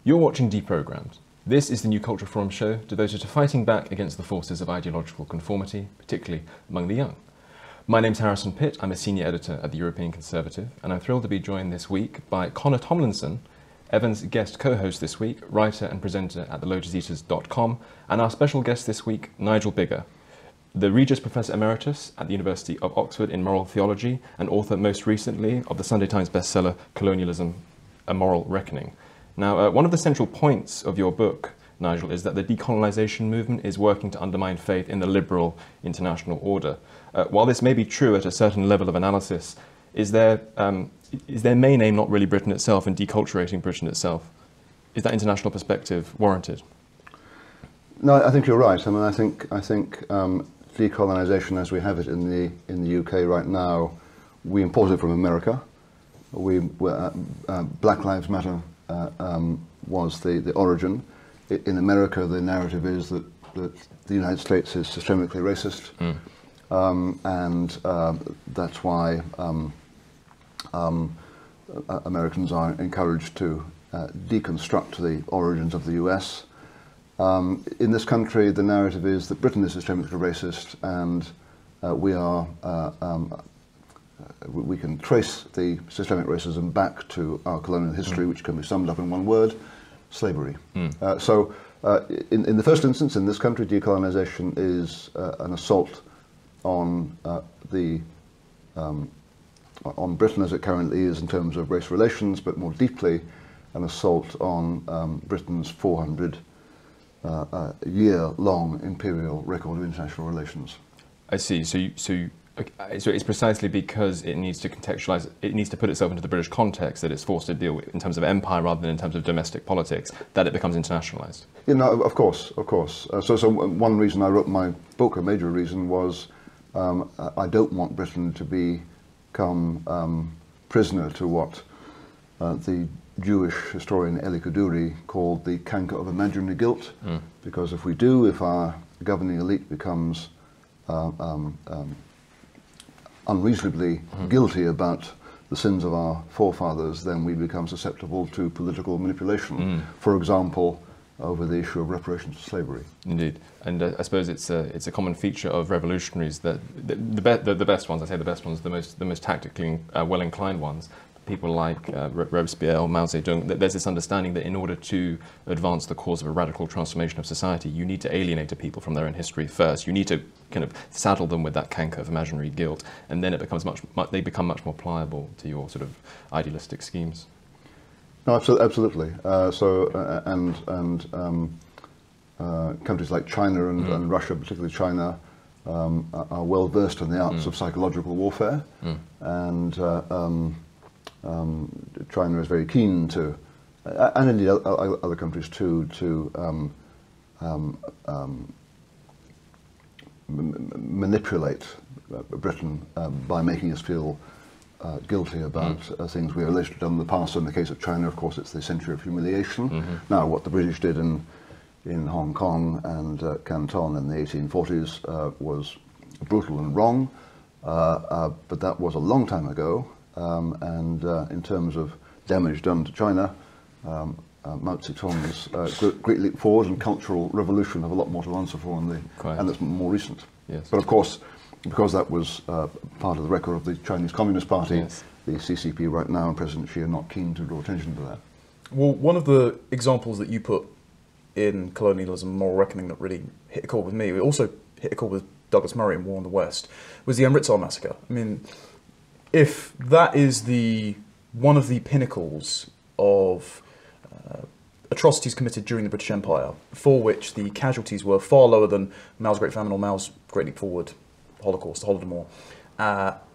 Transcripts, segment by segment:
You're watching Deprogrammed. This is the new Culture Forum show devoted to fighting back against the forces of ideological conformity, particularly among the young. My name's Harrison Pitt, I'm a senior editor at the European Conservative, and I'm thrilled to be joined this week by Connor Tomlinson, Evan's guest co-host this week, writer and presenter at thelotuseaters.com, and our special guest this week, Nigel Biggar, the Regius Professor Emeritus at the University of Oxford in Moral Theology, and author most recently of the Sunday Times bestseller Colonialism, A Moral Reckoning. Now, one of the central points of your book, Nigel, is that the decolonisation movement is working to undermine faith in the liberal international order. While this may be true at a certain level of analysis, is their main aim not really Britain itself and deculturating Britain itself? Is that international perspective warranted? No, I think you're right. I mean, I think decolonisation, as we have it in the UK right now, we imported it from America. Black Lives Matter was the origin. In America, the narrative is that the United States is systemically racist, and that's why Americans are encouraged to deconstruct the origins of the US. In this country, the narrative is that Britain is systemically racist, and we can trace the systemic racism back to our colonial history, which can be summed up in one word: slavery. So in the first instance, in this country, decolonisation is an assault on on Britain as it currently is in terms of race relations, but more deeply an assault on Britain's 400-year-long imperial record of international relations. I see. So it's precisely because it needs to contextualise, it needs to put itself into the British context that it's forced to deal with in terms of empire rather than in terms of domestic politics, that it becomes internationalised. You know, of course. So one reason I wrote my book, a major reason, was I don't want Britain to become prisoner to what the Jewish historian Eli Kaduri called the canker of imaginary guilt, because if we do, if our governing elite becomes unreasonably guilty about the sins of our forefathers, then we become susceptible to political manipulation. For example, over the issue of reparations for slavery. Indeed, and I suppose it's a common feature of revolutionaries that the best ones, I say the best ones, the most tactically well-inclined ones, people like Robespierre or Mao Zedong, there's this understanding that in order to advance the cause of a radical transformation of society, you need to alienate a people from their own history first. You need to kind of saddle them with that canker of imaginary guilt, and then it becomes they become much more pliable to your sort of idealistic schemes. No, absolutely. Countries like China and Russia, particularly China, are well versed in the arts of psychological warfare, and China is very keen to, and indeed other countries too, to manipulate Britain by making us feel guilty about things we allegedly done in the past. So in the case of China, of course, it's the century of humiliation. Now, what the British did in Hong Kong and Canton in the 1840s was brutal and wrong, but that was a long time ago. And in terms of damage done to China, Mao Zedong's great leap forward and cultural revolution have a lot more to answer for, and it's more recent. Yes. But of course, because that was part of the record of the Chinese Communist Party, the CCP right now and President Xi are not keen to draw attention to that. Well, one of the examples that you put in Colonialism, Moral Reckoning that really hit a chord with me, it also hit a chord with Douglas Murray in War in the West, was the Emeritus massacre. I mean, if that is one of the pinnacles of atrocities committed during the British Empire, for which the casualties were far lower than Mao's Great Famine or Mao's Great Leap Forward, Holocaust, the Holodomor,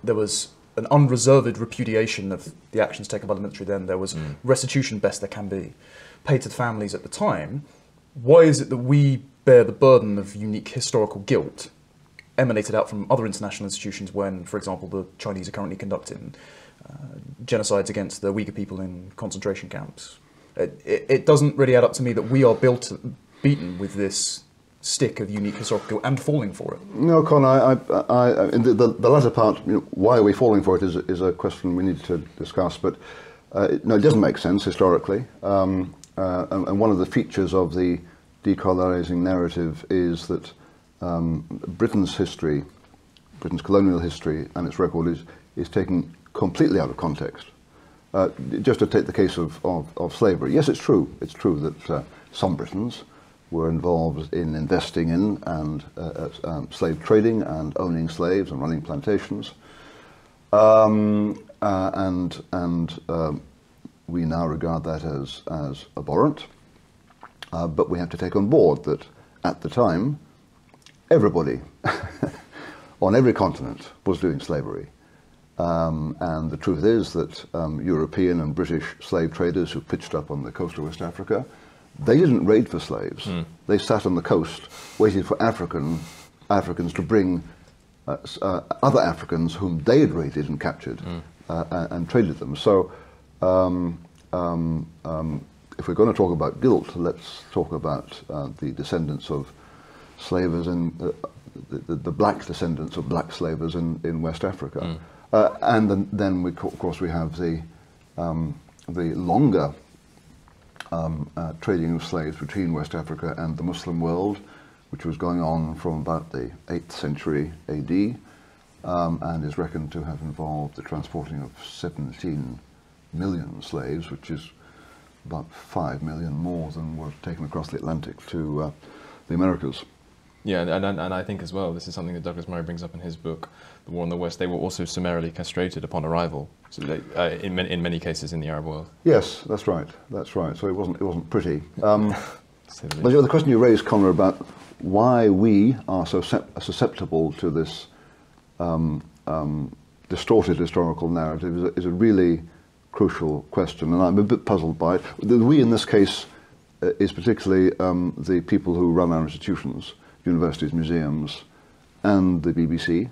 there was an unreserved repudiation of the actions taken by the military then. There was restitution best there can be, paid to the families at the time. Why is it that we bear the burden of unique historical guilt emanated out from other international institutions when, for example, the Chinese are currently conducting genocides against the Uyghur people in concentration camps? It doesn't really add up to me that we are beaten with this stick of unique historical and falling for it? No, Con, in the latter part, why are we falling for it is a question we need to discuss, but no, it doesn't make sense historically. And one of the features of the decolonising narrative is that Britain's history, Britain's colonial history and its record is taken completely out of context. Just to take the case of slavery, yes, it's true that some Britons were involved in investing in and slave trading and owning slaves and running plantations. We now regard that as abhorrent. But we have to take on board that at the time, everybody on every continent was doing slavery. And the truth is that European and British slave traders who pitched up on the coast of West Africa, they didn't raid for slaves. They sat on the coast waiting for Africans to bring other Africans whom they had raided and captured and traded them. So if we're going to talk about guilt, let's talk about the descendants of slavers and the black descendants of black slavers in West Africa. And then of course we have the longer trading of slaves between West Africa and the Muslim world, which was going on from about the 8th century AD, and is reckoned to have involved the transporting of 17 million slaves, which is about 5 million more than were taken across the Atlantic to the Americas. Yeah, and I think as well, this is something that Douglas Murray brings up in his book, The War in the West. They were also summarily castrated upon arrival, so they, in many cases in the Arab world. Yes, that's right. That's right. So it wasn't pretty. But the question you raised, Conor, about why we are so susceptible to this distorted historical narrative is a really crucial question, and I'm a bit puzzled by it. The we in this case is particularly the people who run our institutions, universities, museums, and the BBC.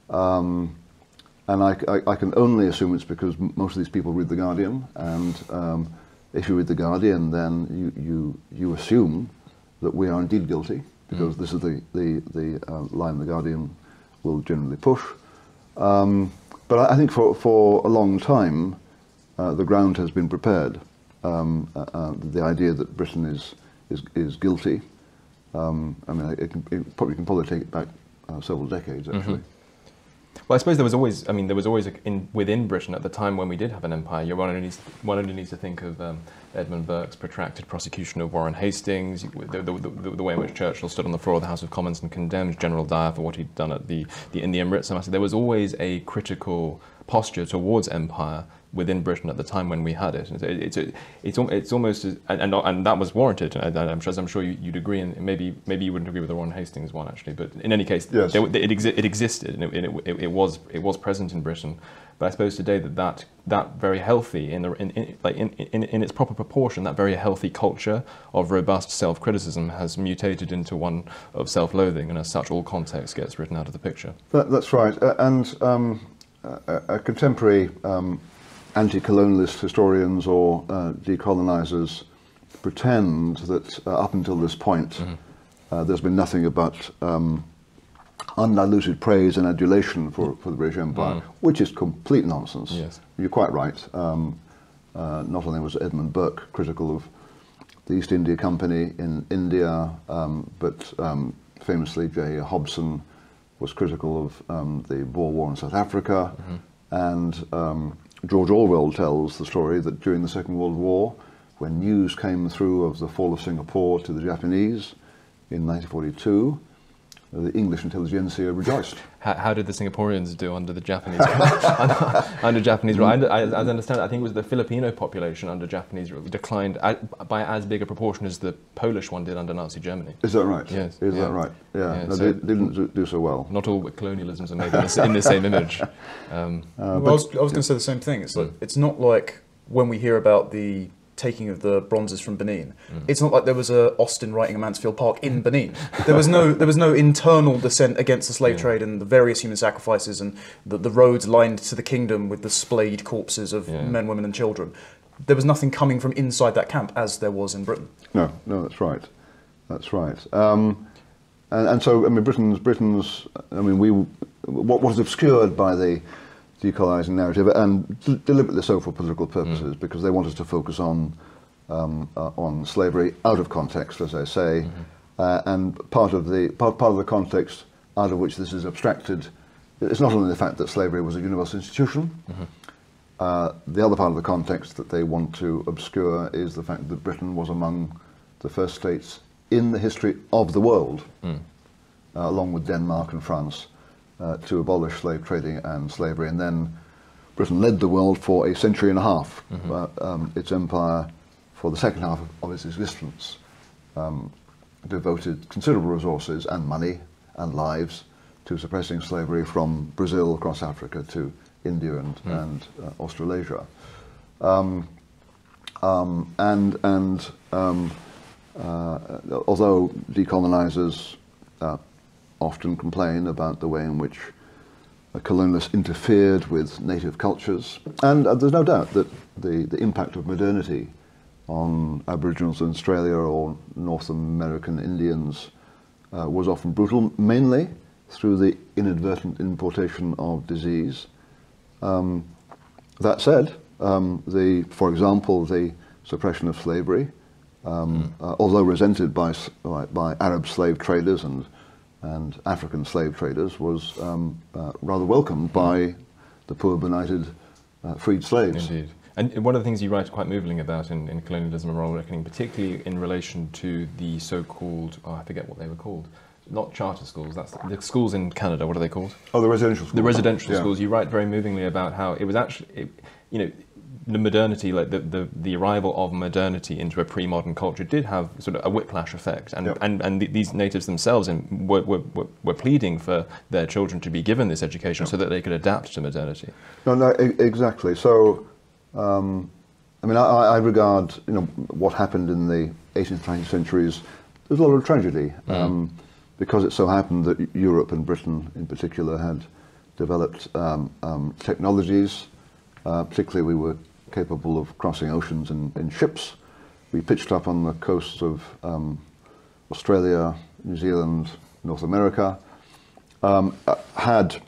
And I can only assume it's because most of these people read The Guardian, and if you read The Guardian, then you assume that we are indeed guilty, because this is the line The Guardian will generally push. But I think for a long time, the ground has been prepared. The idea that Britain is guilty. I mean, it probably can take it back several decades, actually. Well, I suppose there was always within Britain at the time when we did have an empire. One only needs to think of Edmund Burke's protracted prosecution of Warren Hastings, the way in which Churchill stood on the floor of the House of Commons and condemned General Dyer for what he'd done in the Emeritus. There was always a critical posture towards empire within Britain at the time when we had it. It's almost, and that was warranted. I'm sure you'd agree, and maybe you wouldn't agree with the Warren Hastings one actually. But in any case, yes, it existed, and it was present in Britain. But I suppose today that very healthy in its proper proportion, that very healthy culture of robust self-criticism has mutated into one of self-loathing, and as such, all context gets written out of the picture. That's right, and a contemporary anti-colonialist historians or decolonisers pretend that up until this point there's been nothing but undiluted praise and adulation for the British Empire, which is complete nonsense. Yes. You're quite right. Not only was Edmund Burke critical of the East India Company in India, but famously J. Hobson was critical of the Boer War in South Africa, and George Orwell tells the story that during the Second World War, when news came through of the fall of Singapore to the Japanese in 1942, the English intelligentsia rejoiced. How did the Singaporeans do under the Japanese under Japanese rule? As I understand, I think it was the Filipino population under Japanese rule declined by as big a proportion as the Polish one did under Nazi Germany. Is that right? Yes. Is that right? Yeah. No, they didn't do so well. Not all colonialisms are made in the same image. Well, I was going to say the same thing. It's like it's not like when we hear about the taking of the bronzes from Benin. It's not like there was a Austin writing a Mansfield Park in Benin. There was no internal dissent against the slave trade and the various human sacrifices and the roads lined to the kingdom with the splayed corpses of men, women and children. There was nothing coming from inside that camp as there was in Britain. No, that's right. That's right. and so, I mean, Britain's, I mean, what was obscured by the decolonising narrative, and deliberately so for political purposes, because they wanted to focus on slavery out of context, as I say, and part of the context out of which this is abstracted, it's not only the fact that slavery was a universal institution. The other part of the context that they want to obscure is the fact that Britain was among the first states in the history of the world, along with Denmark and France, to abolish slave trading and slavery. And then Britain led the world for a century and a half. Its empire, for the second half of its existence, devoted considerable resources and money and lives to suppressing slavery from Brazil across Africa to India and Australasia. Although decolonisers often complain about the way in which colonialists interfered with native cultures, and there's no doubt that the impact of modernity on Aboriginals in Australia or North American Indians was often brutal, mainly through the inadvertent importation of disease. That said, for example, the suppression of slavery, although resented by Arab slave traders and African slave traders, was rather welcomed by the poor, benighted, freed slaves. Indeed. And one of the things you write quite movingly about in Colonialism and Moral Reckoning, particularly in relation to the so-called, I forget what they were called, not charter schools, that's the schools in Canada, what are they called? Oh, the residential schools. The residential schools. You write very movingly about how it was actually, the modernity, like the arrival of modernity into a pre-modern culture did have sort of a whiplash effect, and these natives themselves were pleading for their children to be given this education so that they could adapt to modernity. No, exactly. So, I mean, I regard what happened in the 18th and 19th centuries. There's a lot of tragedy because it so happened that Europe and Britain, in particular, had developed technologies. Particularly, we were capable of crossing oceans in ships. We pitched up on the coasts of Australia, New Zealand, North America. Had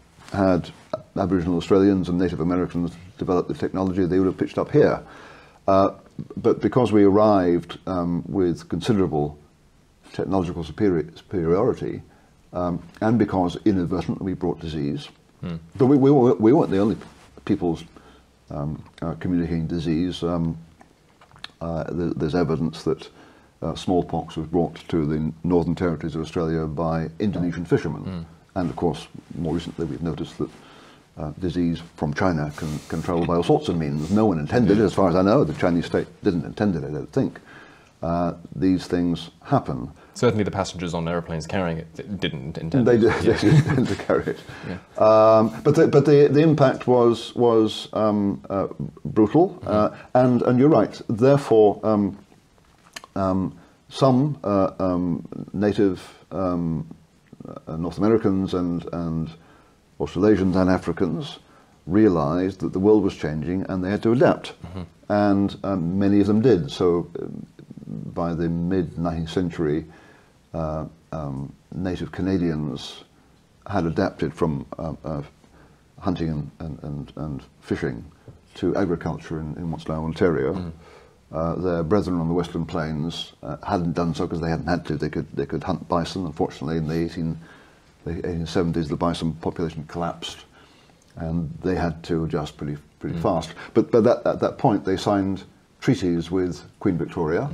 Aboriginal Australians and Native Americans developed the technology, they would have pitched up here. But because we arrived with considerable technological superiority, and because inadvertently we brought disease, but we weren't the only peoples communicating disease. There's evidence that smallpox was brought to the northern territories of Australia by Indonesian fishermen. And of course, more recently we've noticed that disease from China can travel by all sorts of means. No one intended it, as far as I know. The Chinese state didn't intend it, I don't think. These things happen. Certainly the passengers on aeroplanes carrying it didn't intend they it. They didn't intend to carry it. But the impact was brutal, and you're right. Therefore, some native North Americans and Australasians and Africans realized that the world was changing and they had to adapt, and many of them did. So by the mid-19th century, native Canadians had adapted from hunting and fishing to agriculture in what's now Ontario. Their brethren on the Western Plains hadn't done so because they hadn't had to. They could hunt bison. Unfortunately, in the 1870s, the bison population collapsed, and they had to adjust pretty fast. But at that point, they signed treaties with Queen Victoria,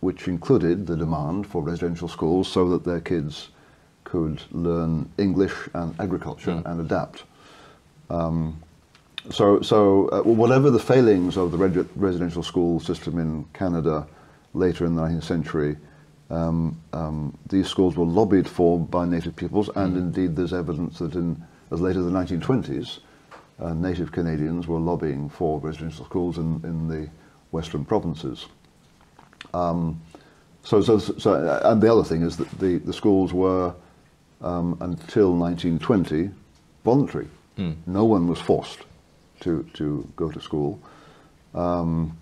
which included the demand for residential schools so that their kids could learn English and agriculture and adapt. So whatever the failings of the residential school system in Canada later in the 19th century, these schools were lobbied for by native peoples, and indeed there's evidence that as late as the 1920s, native Canadians were lobbying for residential schools in the western provinces. And the other thing is that the schools were, until 1920, voluntary. No one was forced to go to school. And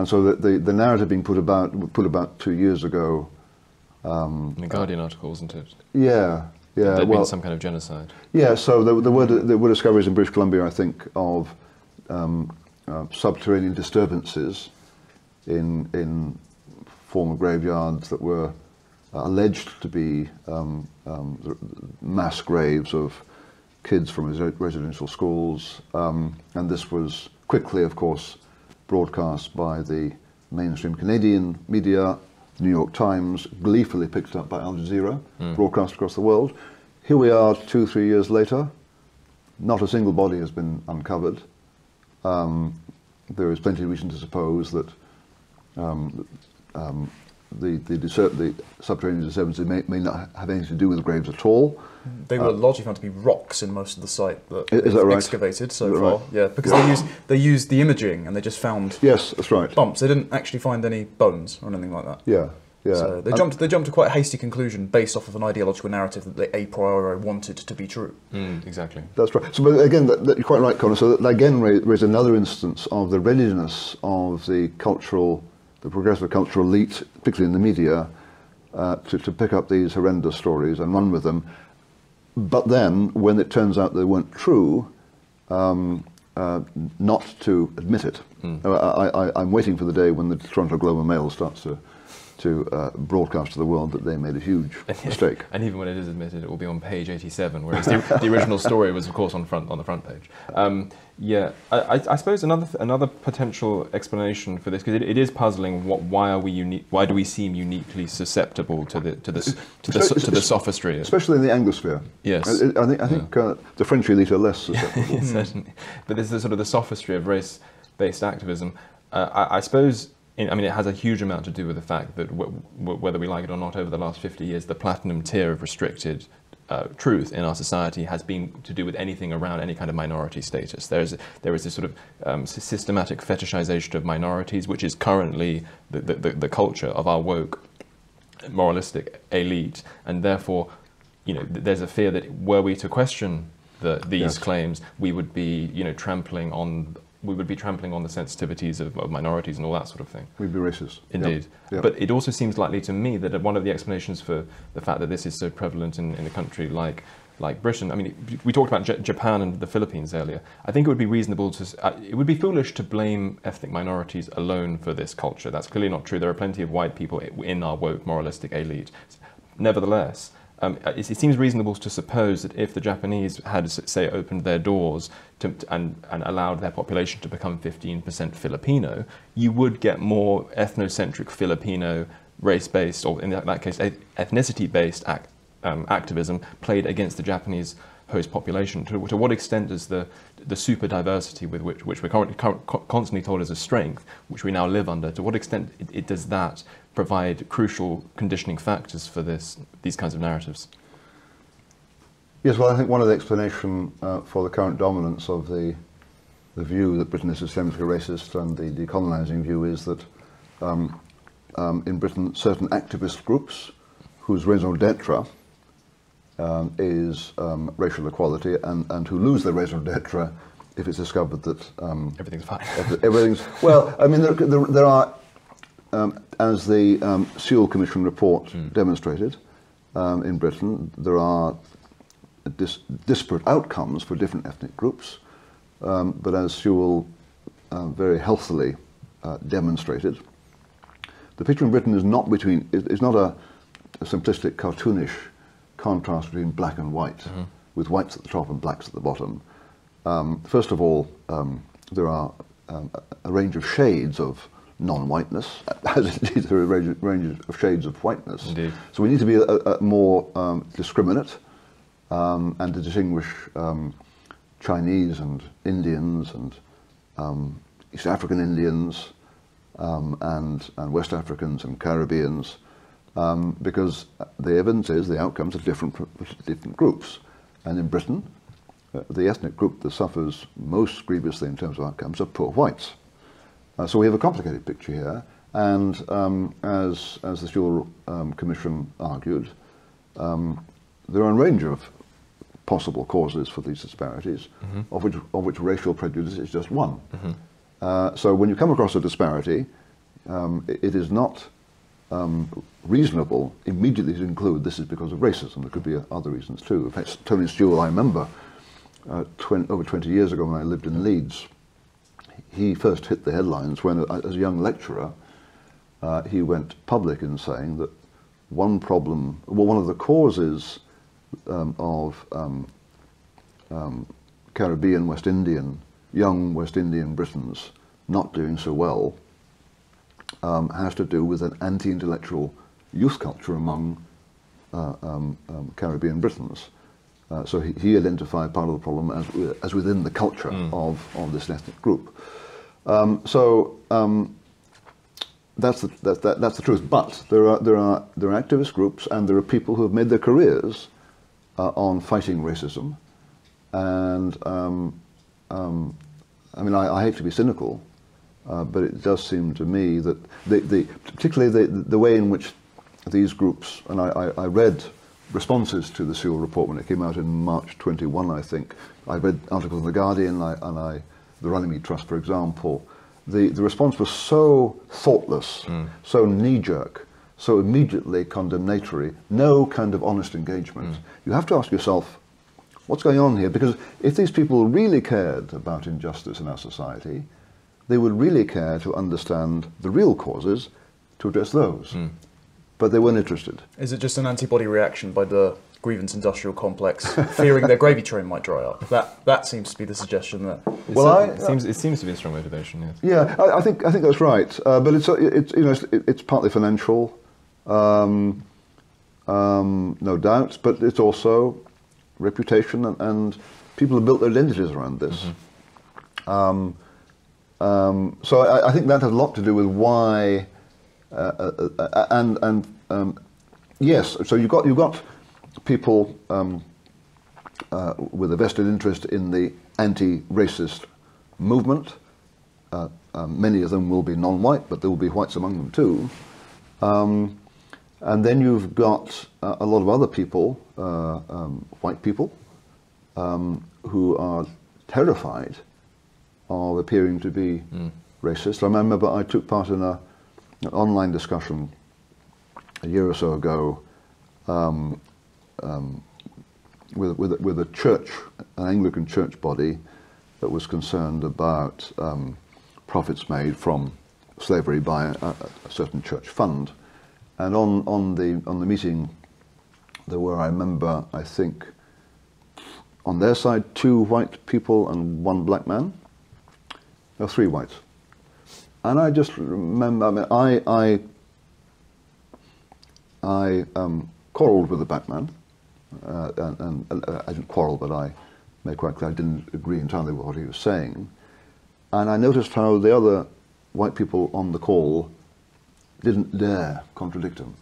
so the narrative being put about 2 years ago The Guardian article, wasn't it? Yeah, yeah. There'd been some kind of genocide. Yeah, so there were discoveries in British Columbia, I think, of subterranean disturbances in former graveyards that were alleged to be mass graves of kids from residential schools, and this was quickly, of course, broadcast by the mainstream Canadian media. New York Times, gleefully picked up by Al Jazeera, broadcast across the world. Here we are 2-3 years later, not a single body has been uncovered. There is plenty of reason to suppose that the subterranean disturbances may not have anything to do with the graves at all. They were largely found to be rocks in most of the site that is that right? excavated so far. Right? Yeah, because they used the imaging and they just found yes, that's right. bumps. They didn't actually find any bones or anything like that. Yeah, yeah. So they jumped to quite a hasty conclusion based off of an ideological narrative that they a priori wanted to be true. Exactly. That's right. So, but again, you're quite right, Connor. So that again raised another instance of the readiness of the progressive cultural elite, particularly in the media, to pick up these horrendous stories and run with them. But then, when it turns out they weren't true, not to admit it. I'm waiting for the day when the Toronto Globe and Mail starts to broadcast to the world that they made a huge mistake. And even when it is admitted, it will be on page 87, whereas the original story was, of course, on the front page. Yeah, I suppose another potential explanation for this, because it is puzzling. Why are we unique? Why do we seem uniquely susceptible to the sophistry? Especially in the Anglosphere. Yes, I think the French elite are less susceptible. Certainly, but there's the sophistry of race-based activism. I suppose. I mean, it has a huge amount to do with the fact that whether we like it or not, over the last 50 years, the platinum tier of restricted truth in our society has been to do with anything around any kind of minority status. There is this sort of systematic fetishization of minorities, which is currently the culture of our woke, moralistic elite, and therefore, there's a fear that were we to question these claims, we would be, trampling on the sensitivities of minorities and all that sort of thing. We'd be racist. Indeed. Yep. But it also seems likely to me that one of the explanations for the fact that this is so prevalent in a country like Britain, I mean, we talked about Japan and the Philippines earlier. I think it would be reasonable it would be foolish to blame ethnic minorities alone for this culture. That's clearly not true. There are plenty of white people in our woke, moralistic elite. Nevertheless, it seems reasonable to suppose that if the Japanese had, say, opened their doors and allowed their population to become 15% Filipino, you would get more ethnocentric Filipino race-based, or in that case, ethnicity-based activism played against the Japanese host population. To what extent does the super diversity with which we're constantly told is a strength, which we now live under, to what extent does that provide crucial conditioning factors for these kinds of narratives? Yes, well, I think one of the explanations for the current dominance of the view that Britain is systemically racist and the decolonising view is that in Britain certain activist groups whose raison d'etre is racial equality and who lose their raison d'etre if it's discovered that everything's fine. Everything's well. I mean, there are, as the Sewell Commission report demonstrated, in Britain there are disparate outcomes for different ethnic groups, but as Sewell very healthily demonstrated, the picture in Britain is not a simplistic, cartoonish contrast between black and white, with whites at the top and blacks at the bottom. First of all, there are a range of shades of non-whiteness, as indeed there are a range of shades of whiteness. Indeed. So we need to be more discriminate and to distinguish Chinese and Indians and East African Indians and West Africans and Caribbeans, because the evidence is the outcomes are different for different groups. And in Britain, the ethnic group that suffers most grievously in terms of outcomes are poor whites. So we have a complicated picture here, and as the Sewell Commission argued, there are a range of possible causes for these disparities, of which racial prejudice is just one. So when you come across a disparity, it is not reasonable immediately to include this is because of racism. There could be other reasons too. In fact, Tony Stewart, I remember over 20 years ago when I lived in Leeds, he first hit the headlines when, as a young lecturer, he went public in saying that one of the causes of Caribbean, West Indian, young West Indian Britons not doing so well has to do with an anti-intellectual youth culture among Caribbean Britons. So he identified part of the problem as within the culture of this ethnic group. That's the truth. But there are activist groups, and there are people who have made their careers on fighting racism. And I mean, I hate to be cynical, but it does seem to me that particularly the way in which these groups, and I read responses to the Sewell report when it came out in March 21, I think. I read articles in The Guardian and the Runnymede Trust, for example. The response was so thoughtless, so knee-jerk, so immediately condemnatory, no kind of honest engagement. You have to ask yourself, what's going on here? Because if these people really cared about injustice in our society, they would really care to understand the real causes to address those. But they weren't interested. Is it just an antibody reaction by the grievance industrial complex, fearing their gravy train might dry up? That seems to be the suggestion there. It seems to be a strong motivation. Yes. Yeah, I think that's right. But it's partly financial, no doubt. But it's also reputation, and people have built their identities around this. So I think that has a lot to do with why. Yes, so you've got people with a vested interest in the anti-racist movement. Many of them will be non-white, but there will be whites among them too. And then you've got a lot of other people, white people, who are terrified of appearing to be racist. I remember I took part in an online discussion a year or so ago with a church, an Anglican Church body that was concerned about profits made from slavery by a certain church fund. And on the meeting there were, I remember, I think on their side 2 white people and 1 black man. There were 3 whites. And I just remember, I quarrelled with the black man, and I didn't quarrel, but I made quite clear I didn't agree entirely with what he was saying. And I noticed how the other white people on the call didn't dare contradict him.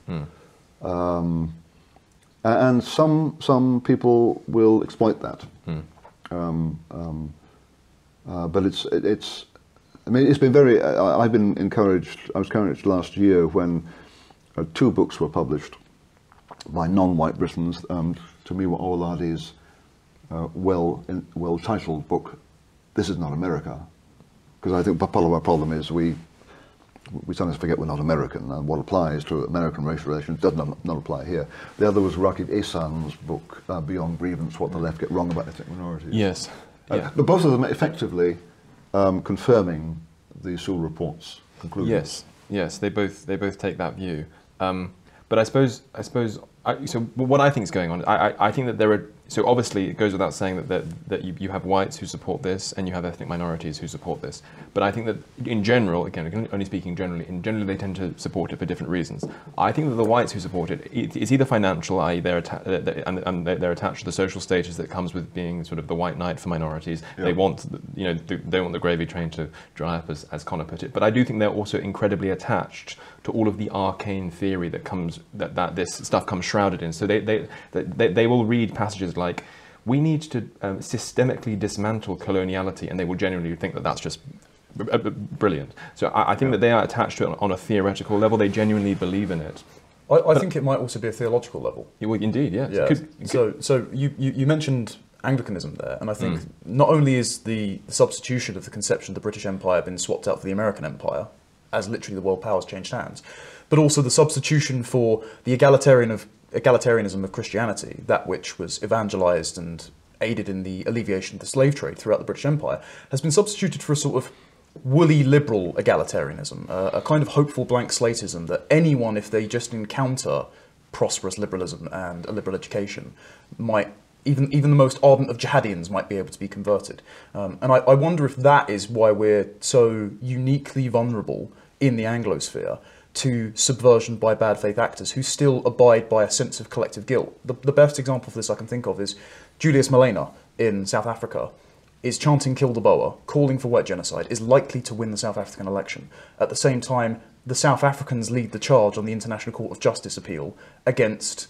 And some people will exploit that. But it's. I mean, it's been very. I've been encouraged. I was encouraged last year when 2 books were published by non-white Britons. To me, were Olardi's well-titled book, "This Is Not America," because I think part of our problem is we sometimes forget we're not American, and what applies to American racial relations does not apply here. The other was Rakib Ehsan's book, "Beyond Grievance: What the Left Get Wrong About Ethnic Minorities." Yes. Yeah. But both of them effectively confirming the Sewell report's conclusions. Yes, they both take that view. But I suppose so what I think is going on, I think that there are, so obviously it goes without saying that you have whites who support this and you have ethnic minorities who support this. But I think that in general, again, only speaking generally, they tend to support it for different reasons. I think that the whites who support it, it's either financial, i.e. they're attached to the social status that comes with being sort of the white knight for minorities. Yeah. They want the gravy train to dry up, as Connor put it. But I do think they're also incredibly attached to all of the arcane theory that comes that this stuff comes shrouded in. So they will read passages like, we need to systemically dismantle coloniality, and they will genuinely think that that's just brilliant. So I think that they are attached to it on a theoretical level. They genuinely believe in it. I think it might also be a theological level. Well, indeed, yes. Yeah. So you mentioned Anglicanism there, and I think not only is the substitution of the conception of the British Empire been swapped out for the American Empire, as literally the world powers changed hands, but also the substitution for the egalitarianism of Christianity, that which was evangelized and aided in the alleviation of the slave trade throughout the British Empire, has been substituted for a sort of woolly liberal egalitarianism, a kind of hopeful blank slatism that anyone, if they just encounter prosperous liberalism and a liberal education, might, even the most ardent of jihadians might be able to be converted. And I wonder if that is why we're so uniquely vulnerable in the Anglosphere to subversion by bad faith actors who still abide by a sense of collective guilt. The best example for this I can think of is Julius Malema in South Africa is chanting "Kill the Boer," calling for white genocide, is likely to win the South African election. At the same time, the South Africans lead the charge on the International Court of Justice appeal against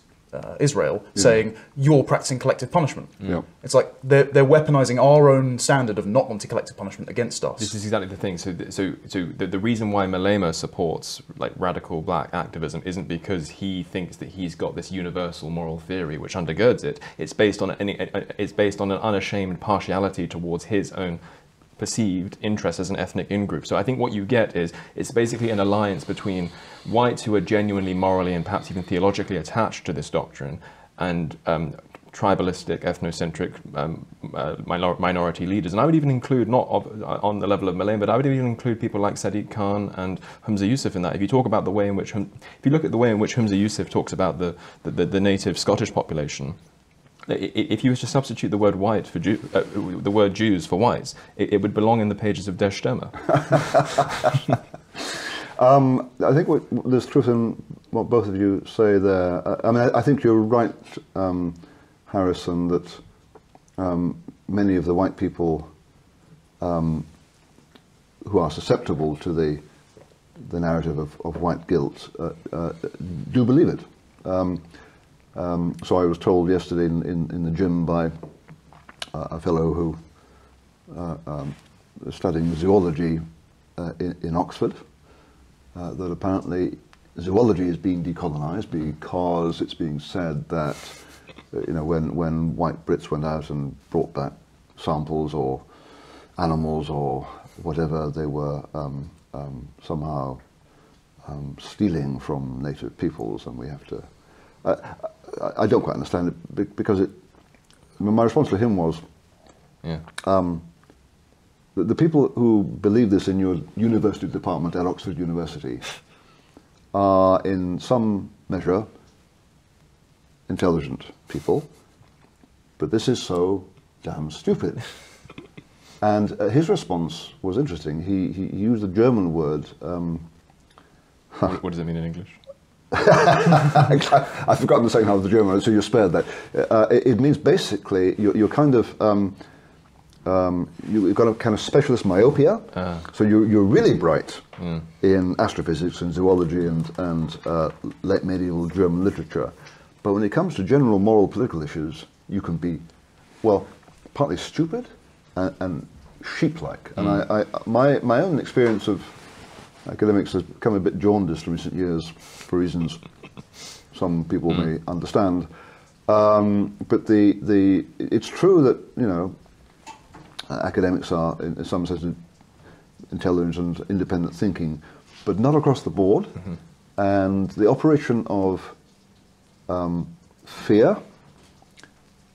Israel, saying, you're practicing collective punishment. Yeah. It's like they're weaponizing our own standard of not wanting collective punishment against us. This is exactly the thing. So the reason why Malema supports like radical black activism isn't because he thinks that he's got this universal moral theory which undergirds it. It's based on an unashamed partiality towards his own perceived interest as an ethnic in-group. So I think what you get is it's basically an alliance between whites who are genuinely morally and perhaps even theologically attached to this doctrine and tribalistic, ethnocentric minority leaders. And I would even include, not on the level of Malema, but I would even include people like Sadiq Khan and Humza Yusuf in that. If you talk about the way in which, if you look at the way in which Humza Yusuf talks about the native Scottish population, if you were to substitute the word white for the word Jews for whites, it would belong in the pages of Der Stürmer. I think there's truth in what both of you say there. I mean, I think you're right, Harrison, that many of the white people who are susceptible to the narrative of white guilt do believe it. So I was told yesterday in the gym by a fellow who is studying zoology in Oxford that apparently zoology is being decolonized because it's being said that when white Brits went out and brought back samples or animals or whatever, they were somehow stealing from native peoples, and we have to. I don't quite understand it because my response to him was, the people who believe this in your university department at Oxford University are in some measure intelligent people, but this is so damn stupid. And his response was interesting. He used a German word. What does it mean in English? I've forgotten the second half of the German, so you're spared that. It means basically you're kind of you've got a kind of specialist myopia. So you're really bright in astrophysics and zoology and late medieval German literature, but when it comes to general moral political issues, you can be, well, partly stupid and sheep-like. And my own experience of academics has become a bit jaundiced in recent years for reasons some people may understand. But it's true that academics are in some sense intelligent and independent thinking, but not across the board. And the operation of fear,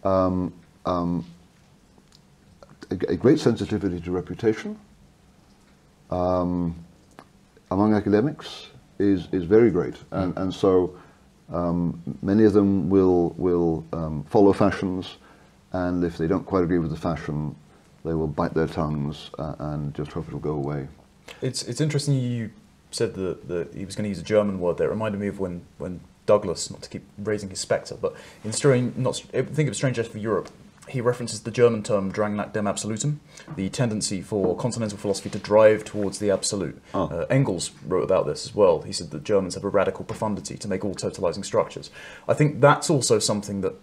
a great sensitivity to reputation among academics is very great, and so many of them will follow fashions, and if they don't quite agree with the fashion, they will bite their tongues and just hope it'll go away. It's interesting you said that he was going to use a German word there. It reminded me of when Douglas, not to keep raising his spectre, but in Think of Strange for Europe, he references the German term Drang nach dem Absolutum, the tendency for continental philosophy to drive towards the absolute. Engels wrote about this as well. He said that Germans have a radical profundity to make all totalizing structures. I think that's also something that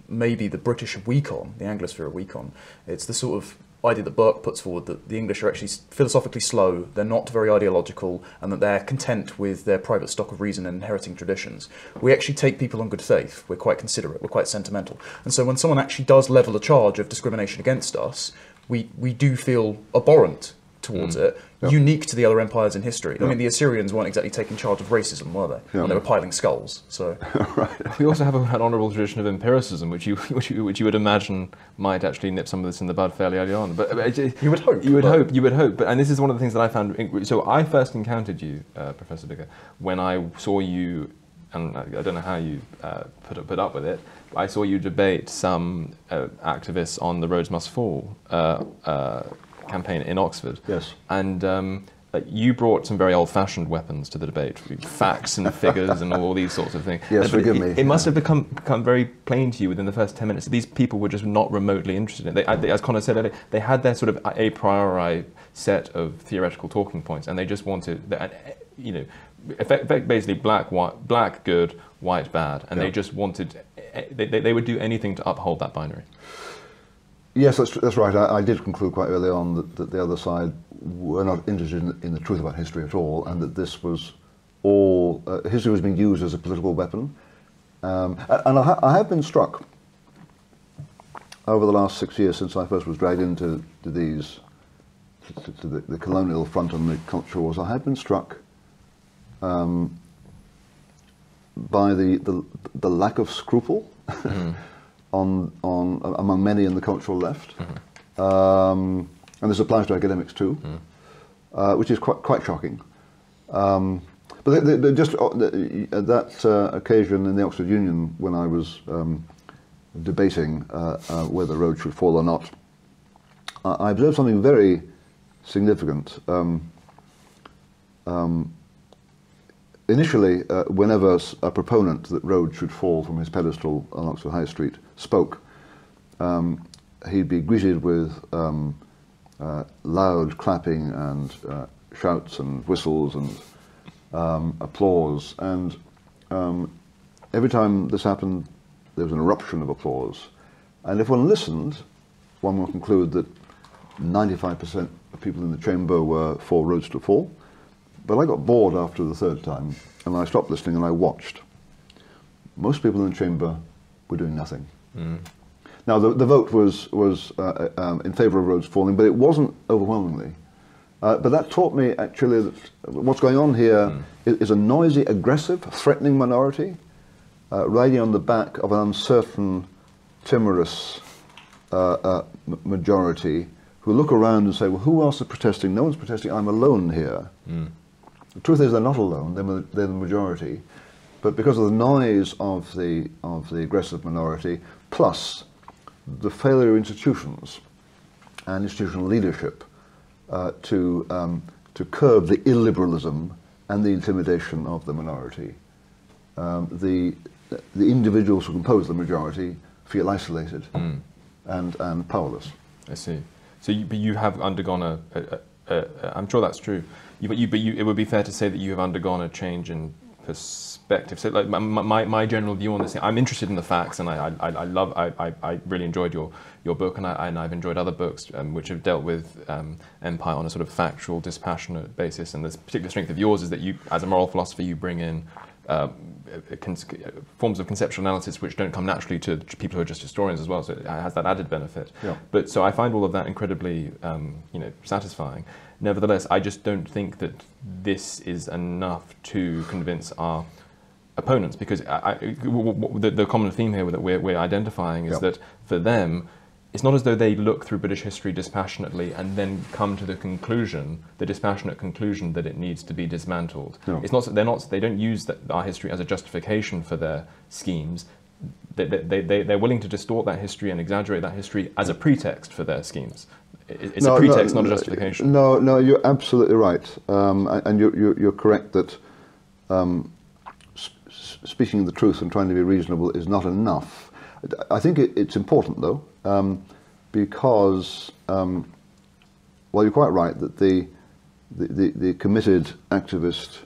maybe the British are weak on, the Anglosphere are weak on. It's the sort of idea that Burke puts forward that the English are actually philosophically slow, they're not very ideological, and that they're content with their private stock of reason and inheriting traditions. We actually take people on good faith, we're quite considerate, we're quite sentimental. And so when someone actually does level a charge of discrimination against us, we do feel abhorrent towards it, unique to the other empires in history. I mean, the Assyrians weren't exactly taking charge of racism, were they? When they were piling skulls. So Right. We also have an honourable tradition of empiricism, which you would imagine might actually nip some of this in the bud fairly early on. But you would hope. You would hope. But and this is one of the things that I found. So I first encountered you, Professor Biggar, when I saw you, and I don't know how you put up with it. I saw you debate some activists on the Rhodes Must Fall campaign in Oxford. Yes. And you brought some very old-fashioned weapons to the debate, facts and figures and all these sorts of things. Yes, forgive me. It must have become very plain to you within the first 10 minutes. These people were just not remotely interested in it. As Connor said earlier, they had their sort of a priori set of theoretical talking points, and they just wanted, basically black good, white bad, and they just wanted, they would do anything to uphold that binary. Yes, that's right. I did conclude quite early on that the other side were not interested in the truth about history at all, and that this was all, history was being used as a political weapon. And I have been struck over the last 6 years since I first was dragged into these, to the colonial front and the cultural wars, I have been struck by the lack of scruple among many in the cultural left, and this applies to academics too, which is quite shocking. But just at that occasion in the Oxford Union, when I was debating whether Rhodes should fall or not, I observed something very significant. Initially, whenever a proponent that Rhodes should fall from his pedestal on Oxford High Street spoke, he'd be greeted with loud clapping and shouts and whistles and applause. And every time this happened, there was an eruption of applause. And if one listened, one would conclude that 95% of people in the chamber were for Rhodes to fall. But I got bored after the third time, and I stopped listening and I watched. Most people in the chamber were doing nothing. Now, the vote was in favour of Rhodes falling, but it wasn't overwhelmingly. But that taught me, actually, that what's going on here is a noisy, aggressive, threatening minority riding on the back of an uncertain, timorous majority who look around and say, well, who else is protesting? No one's protesting, I'm alone here. The truth is they're not alone, they're the majority. But because of the noise of the aggressive minority, plus the failure of institutions and institutional leadership to curb the illiberalism and the intimidation of the minority, the individuals who compose the majority feel isolated and powerless. I see. So, but you have undergone I'm sure that's true. But it would be fair to say that you have undergone a change in perspective. So, like my general view on this thing, I'm interested in the facts, and I really enjoyed your book, and I've enjoyed other books which have dealt with empire on a sort of factual, dispassionate basis. And the particular strength of yours is that you, as a moral philosopher, you bring in forms of conceptual analysis which don't come naturally to people who are just historians as well. So it has that added benefit. Yeah. But so I find all of that incredibly, satisfying. Nevertheless, I just don't think that this is enough to convince our opponents, because the common theme here that we're identifying is that for them, it's not as though they look through British history dispassionately and then come to the dispassionate conclusion that it needs to be dismantled. No. It's not. They don't use our history as a justification for their schemes. They're willing to distort that history and exaggerate that history as a pretext for their schemes. It's a pretext, not a justification. No, you're absolutely right, and you're correct that speaking the truth and trying to be reasonable is not enough. I think it's important, though, because well, you're quite right that the committed activist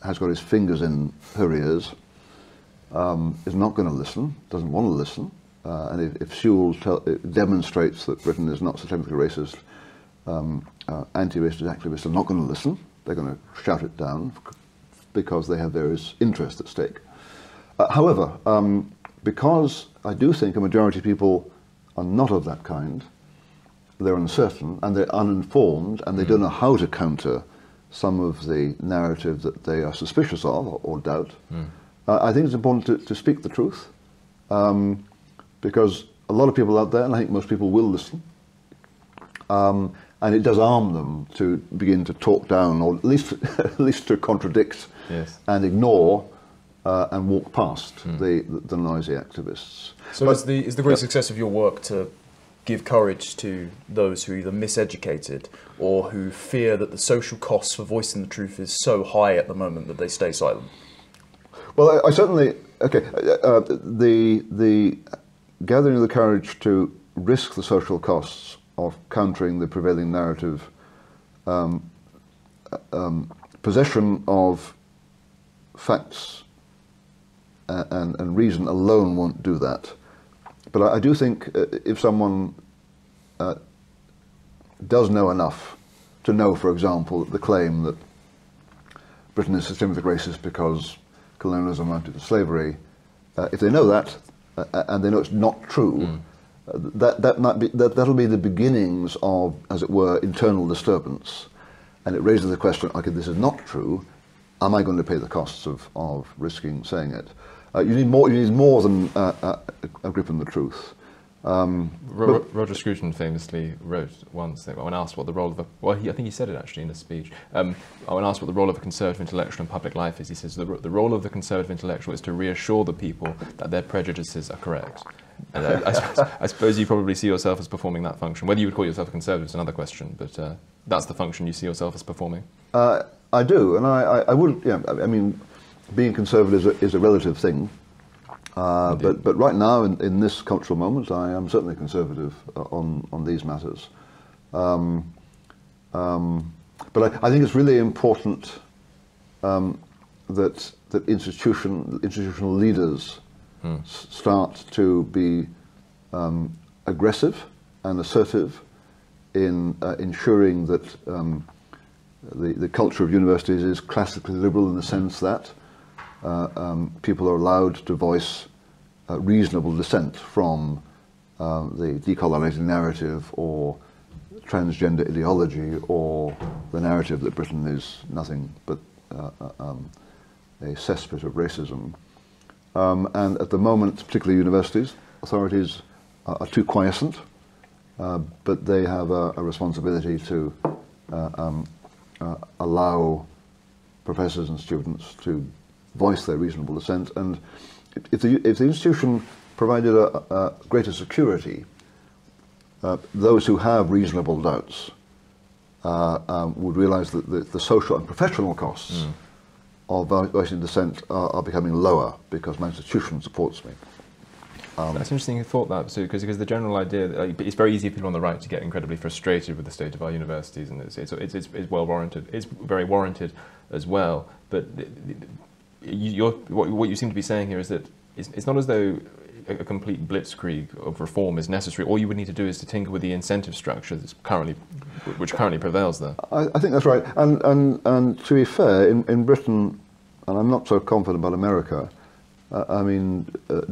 has got his fingers in her ears, is not going to listen, doesn't want to listen. And if Sewell demonstrates that Britain is not systemically racist, anti-racist activists are not going to listen. They're going to shout it down because they have various interests at stake. However, because I do think a majority of people are not of that kind, they're uncertain and they're uninformed and they don't know how to counter some of the narrative that they are suspicious of or doubt. I think it's important to speak the truth, because a lot of people out there, and I think most people will listen, and it does arm them to begin to talk down, or at least to contradict and ignore and walk past the noisy activists. So is the great success of your work to give courage to those who are either miseducated or who fear that the social costs for voicing the truth is so high at the moment that they stay silent? Well, I certainly, the gathering of the courage to risk the social costs of countering the prevailing narrative, possession of facts and reason alone won't do that. But I do think if someone does know enough to know, for example, the claim that Britain is systemically racist because colonialism amounted to slavery, if they know that and they know it's not true, that'll be the beginnings of, as it were, internal disturbance, and it raises the question: okay, this is not true. Am I going to pay the costs of risking saying it? You need more than a grip on the truth. Roger Scruton famously wrote once that when asked what the role of I think he said it actually in a speech. When asked what the role of a conservative intellectual in public life is, he says the role of the conservative intellectual is to reassure the people that their prejudices are correct. And I suppose you probably see yourself as performing that function. Whether you would call yourself a conservative is another question, but that's the function you see yourself as performing. I do, and I wouldn't. Yeah, I mean, being conservative is a relative thing. But right now, in this cultural moment, I am certainly conservative on these matters. But I think it's really important that institutional leaders start to be aggressive and assertive in ensuring that the culture of universities is classically liberal in the sense that people are allowed to voice reasonable dissent from the decolonizing narrative or transgender ideology or the narrative that Britain is nothing but a cesspit of racism. And at the moment, particularly universities, authorities are too quiescent, but they have a responsibility to allow professors and students to voice their reasonable dissent. And if the institution provided a greater security, those who have reasonable doubts would realise that the social and professional costs of voicing dissent are becoming lower because my institution supports me. That's interesting you thought that, because the general idea that it's very easy for people on the right to get incredibly frustrated with the state of our universities, and it's well warranted. It's very warranted as well. But what you seem to be saying here is that it's not as though a complete blitzkrieg of reform is necessary. All you would need to do is to tinker with the incentive structure which currently prevails there. I think that's right. And to be fair, in Britain, and I'm not so confident about America, I mean,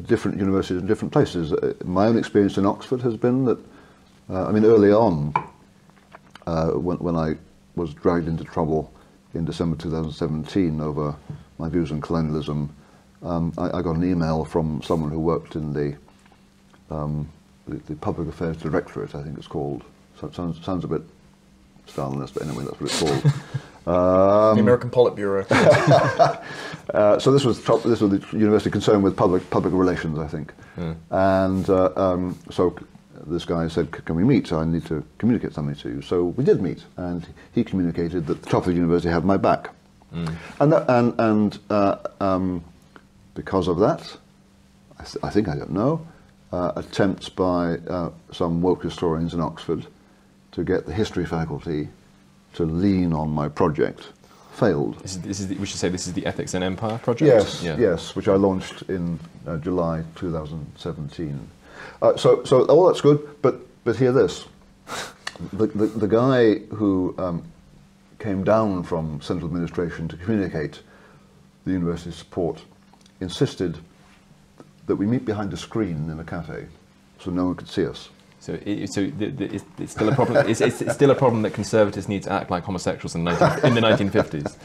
different universities in different places. My own experience in Oxford has been that, early on, when I was dragged into trouble in December 2017 over my views on colonialism, I got an email from someone who worked in the Public Affairs Directorate, I think it's called. So it sounds a bit Stalinist, but anyway, that's what it's called. The American Politburo. So this was the university concerned with public relations, I think. And so this guy said, "Can we meet? I need to communicate something to you." So we did meet, and he communicated that the top of the university had my back. And because of that, I think, I don't know, attempts by some woke historians in Oxford to get the history faculty to lean on my project failed. We should say this is the Ethics and Empire project? Yes, which I launched in July 2017. So all that's good, but hear this. The guy who came down from central administration to communicate the university's support insisted that we meet behind a screen in a cafe so no one could see us. So, it's still a problem. It's still a problem that conservatives need to act like homosexuals in the 1950s.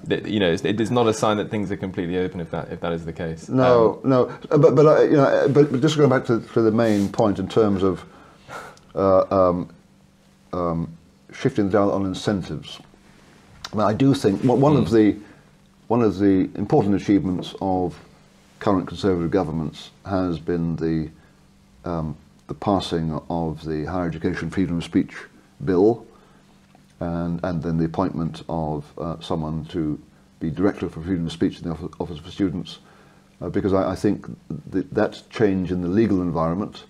It's not a sign that things are completely open if that is the case. No. But just going back to the main point in terms of shifting down on incentives. I do think one of the important achievements of current Conservative governments has been the passing of the Higher Education Freedom of Speech Bill, and then the appointment of someone to be Director for Freedom of Speech in the Office for Students, because I think that change in the legal environment,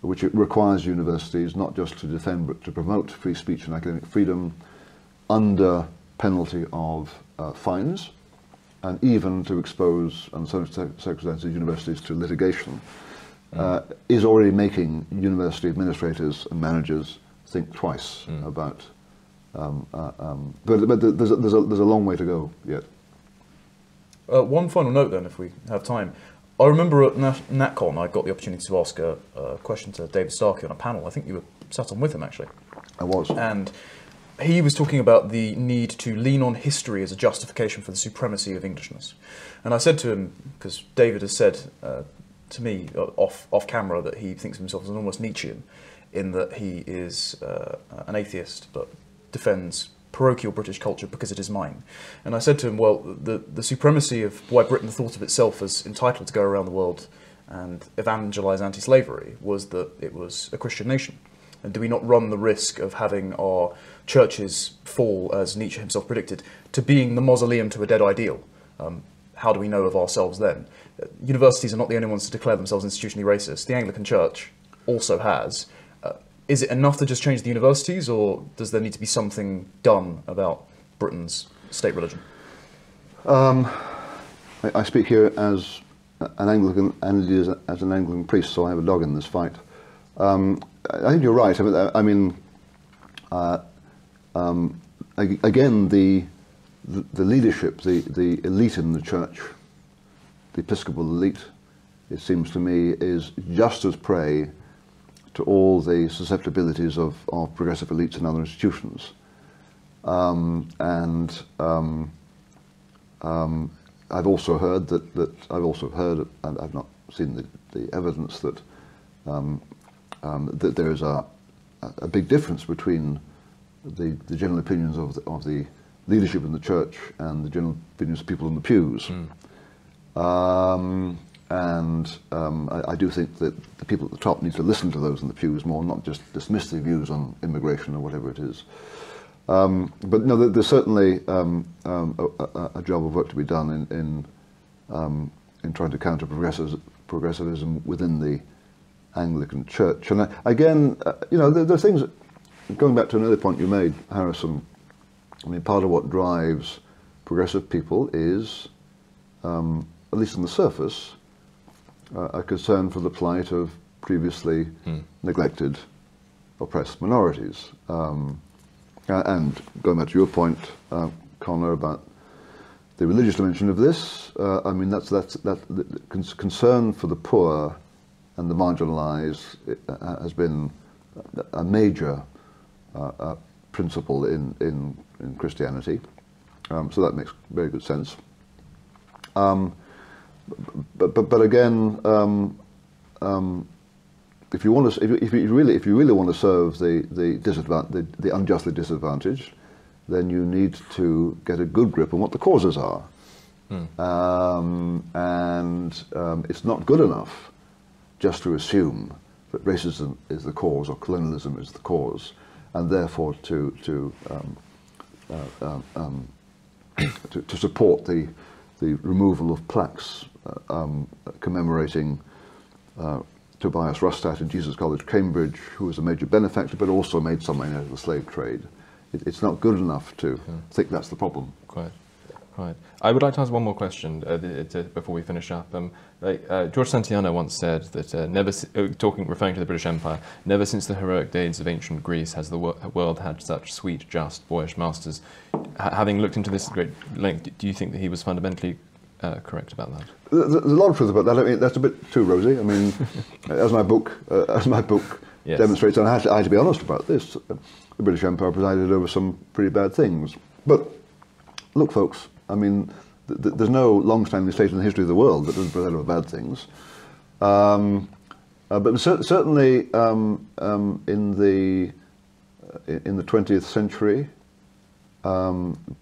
which it requires universities not just to defend but to promote free speech and academic freedom under penalty of fines, and even to expose, under some circumstances, universities to litigation, is already making university administrators and managers think twice about. But there's a long way to go yet. One final note then, if we have time. I remember at NatCon I got the opportunity to ask a question to David Starkey on a panel. I think you were sat on with him, actually. I was. And he was talking about the need to lean on history as a justification for the supremacy of Englishness. And I said to him, because David has said to me off camera that he thinks of himself as almost Nietzschean, in that he is an atheist but defends parochial British culture because it is mine. And I said to him, well, the supremacy of why Britain thought of itself as entitled to go around the world and evangelise anti-slavery was that it was a Christian nation. And do we not run the risk of having our churches fall, as Nietzsche himself predicted, to being the mausoleum to a dead ideal? How do we know of ourselves then? Universities are not the only ones to declare themselves institutionally racist. The Anglican Church also has. Is it enough to just change the universities, or does there need to be something done about Britain's state religion? I speak here as an Anglican and as an Anglican priest, so I have a dog in this fight. I think you're right. Again, the leadership, the elite in the church, the Episcopal elite, it seems to me, is just as prey to all the susceptibilities of progressive elites in other institutions. I've also heard and I've not seen the evidence that that there is a big difference between the general opinions of the leadership in the church and the general opinions of people in the pews. I do think that the people at the top need to listen to those in the pews more, not just dismiss their views on immigration or whatever it is. But no, there's certainly a job of work to be done in trying to counter progressivism within the Anglican Church. And again, there are things, going back to another point you made, Harrison, part of what drives progressive people is, at least on the surface, a concern for the plight of previously neglected, oppressed minorities. And going back to your point, Connor, about the religious dimension of this, that's the concern for the poor and the marginalised has been a major principle in Christianity. So that makes very good sense. But again, if you really want to serve the unjustly disadvantaged, then you need to get a good grip on what the causes are. It's not good enough just to assume that racism is the cause or colonialism is the cause, and therefore to support the removal of plaques commemorating Tobias Rustat in Jesus College, Cambridge, who was a major benefactor but also made some money out of the slave trade. It's not good enough to think that's the problem. Quite. I would like to ask one more question before we finish up. George Santayana once said that referring to the British Empire, never since the heroic days of ancient Greece has the world had such sweet, just, boyish masters. Having looked into this at great length, do you think that he was fundamentally correct about that? There's a lot of truth about that. That's a bit too rosy. As my book demonstrates, and I had to be honest about this, the British Empire presided over some pretty bad things. But look, folks, I mean, there's no long-standing state in the history of the world that doesn't preside over bad things. But certainly in the 20th century,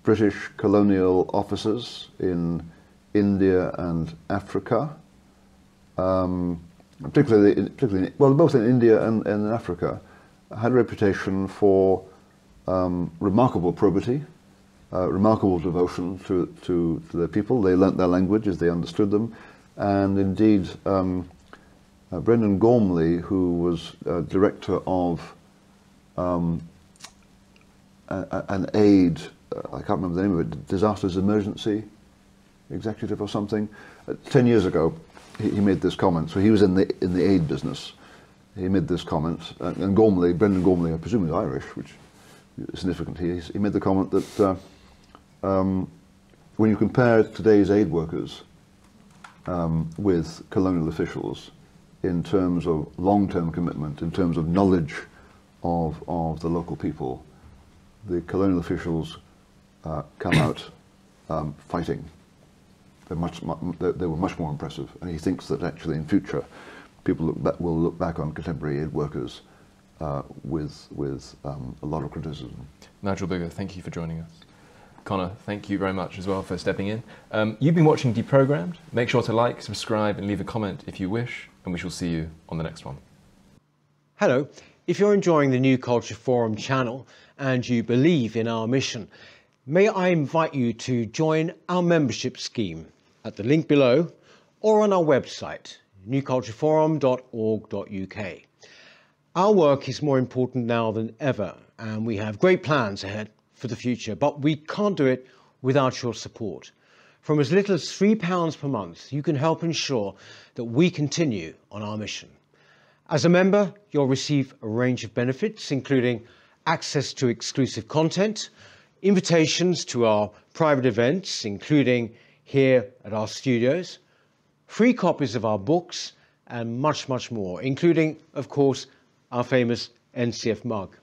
British colonial officers in India and Africa, particularly well, both in India and in Africa, had a reputation for remarkable probity, remarkable devotion to their people. They learnt their languages, they understood them, and indeed Brendan Gormley, who was director of an aid, I can't remember the name of it, Disasters Emergency Executive or something, 10 years ago, he made this comment. So he was in the aid business. He made this comment, and Brendan Gormley, I presume, is Irish, which is significant. He made the comment that when you compare today's aid workers with colonial officials in terms of long-term commitment, in terms of knowledge of the local people, the colonial officials come out fighting. They were much more impressive, and he thinks that actually in future people will look back on contemporary aid workers with a lot of criticism. Nigel Biggar, thank you for joining us. Connor, thank you very much as well for stepping in. You've been watching Deprogrammed. Make sure to like, subscribe, and leave a comment if you wish, and we shall see you on the next one. Hello. If you're enjoying the New Culture Forum channel and you believe in our mission, may I invite you to join our membership scheme at the link below or on our website, newcultureforum.org.uk. Our work is more important now than ever, and we have great plans ahead for the future, but we can't do it without your support. From as little as £3 per month, you can help ensure that we continue on our mission. As a member, you'll receive a range of benefits, including access to exclusive content, invitations to our private events, including here at our studios, free copies of our books, and much, much more, including, of course, our famous NCF mug.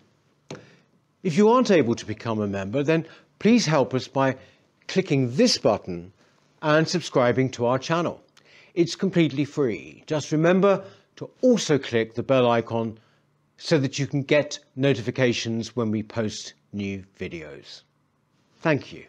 If you aren't able to become a member, then please help us by clicking this button and subscribing to our channel. It's completely free. Just remember to also click the bell icon so that you can get notifications when we post new videos. Thank you.